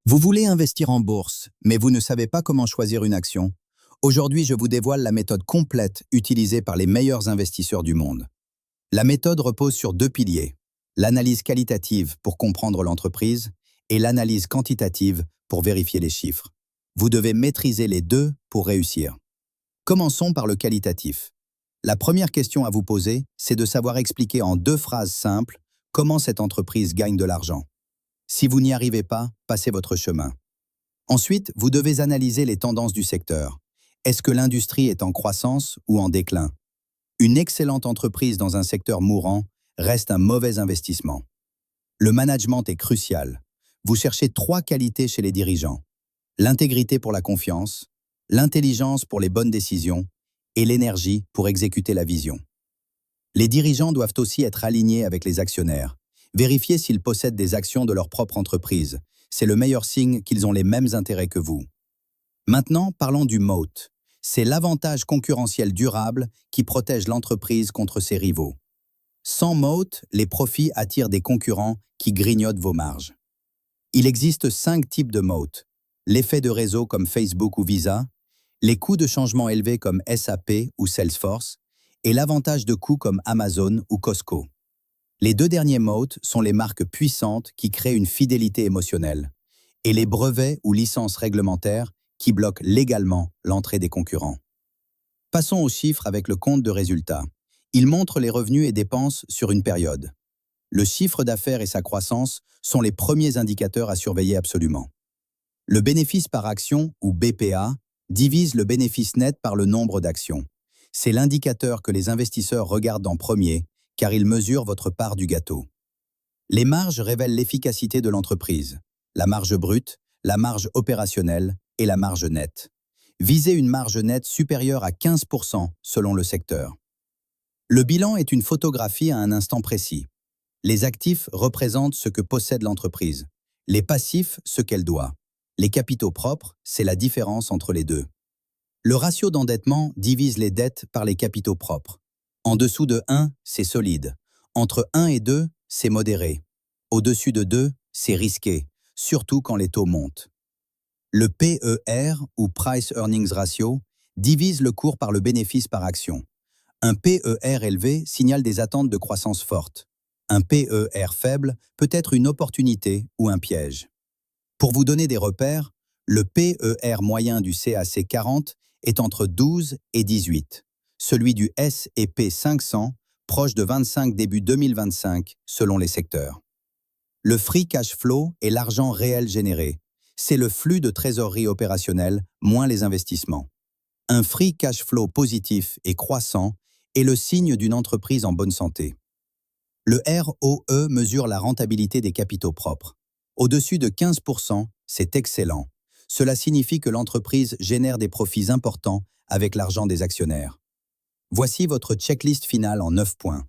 Vous voulez investir en bourse, mais vous ne savez pas comment choisir une action? Aujourd'hui, je vous dévoile la méthode complète utilisée par les meilleurs investisseurs du monde. La méthode repose sur deux piliers, l'analyse qualitative pour comprendre l'entreprise et l'analyse quantitative pour vérifier les chiffres. Vous devez maîtriser les deux pour réussir. Commençons par le qualitatif. La première question à vous poser, c'est de savoir expliquer en deux phrases simples comment cette entreprise gagne de l'argent. Si vous n'y arrivez pas, passez votre chemin. Ensuite, vous devez analyser les tendances du secteur. Est-ce que l'industrie est en croissance ou en déclin? Une excellente entreprise dans un secteur mourant reste un mauvais investissement. Le management est crucial. Vous cherchez trois qualités chez les dirigeants. L'intégrité pour la confiance, l'intelligence pour les bonnes décisions et l'énergie pour exécuter la vision. Les dirigeants doivent aussi être alignés avec les actionnaires. Vérifiez s'ils possèdent des actions de leur propre entreprise. C'est le meilleur signe qu'ils ont les mêmes intérêts que vous. Maintenant, parlons du moat. C'est l'avantage concurrentiel durable qui protège l'entreprise contre ses rivaux. Sans moat, les profits attirent des concurrents qui grignotent vos marges. Il existe 5 types de moat. L'effet de réseau comme Facebook ou Visa, les coûts de changement élevés comme SAP ou Salesforce, et l'avantage de coûts comme Amazon ou Costco. Les deux derniers moats sont les marques puissantes qui créent une fidélité émotionnelle et les brevets ou licences réglementaires qui bloquent légalement l'entrée des concurrents. Passons aux chiffres avec le compte de résultat. Il montre les revenus et dépenses sur une période. Le chiffre d'affaires et sa croissance sont les premiers indicateurs à surveiller absolument. Le bénéfice par action, ou BPA, divise le bénéfice net par le nombre d'actions. C'est l'indicateur que les investisseurs regardent en premier, car il mesure votre part du gâteau. Les marges révèlent l'efficacité de l'entreprise, la marge brute, la marge opérationnelle et la marge nette. Visez une marge nette supérieure à 15% selon le secteur. Le bilan est une photographie à un instant précis. Les actifs représentent ce que possède l'entreprise, les passifs ce qu'elle doit. Les capitaux propres, c'est la différence entre les deux. Le ratio d'endettement divise les dettes par les capitaux propres. En dessous de 1, c'est solide. Entre 1 et 2, c'est modéré. Au-dessus de 2, c'est risqué, surtout quand les taux montent. Le PER, ou Price Earnings Ratio, divise le cours par le bénéfice par action. Un PER élevé signale des attentes de croissance forte. Un PER faible peut être une opportunité ou un piège. Pour vous donner des repères, le PER moyen du CAC 40 est entre 12 et 18. Celui du S&P 500, proche de 25 début 2025, selon les secteurs. Le free cash flow est l'argent réel généré. C'est le flux de trésorerie opérationnelle moins les investissements. Un free cash flow positif et croissant est le signe d'une entreprise en bonne santé. Le ROE mesure la rentabilité des capitaux propres. Au-dessus de 15%, c'est excellent. Cela signifie que l'entreprise génère des profits importants avec l'argent des actionnaires. Voici votre checklist finale en 9 points.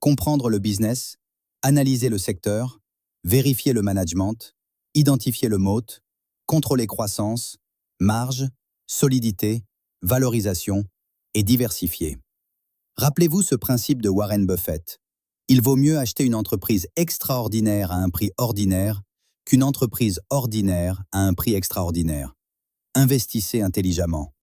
Comprendre le business, analyser le secteur, vérifier le management, identifier le moat, contrôler croissance, marge, solidité, valorisation et diversifier. Rappelez-vous ce principe de Warren Buffett. Il vaut mieux acheter une entreprise extraordinaire à un prix ordinaire qu'une entreprise ordinaire à un prix extraordinaire. Investissez intelligemment.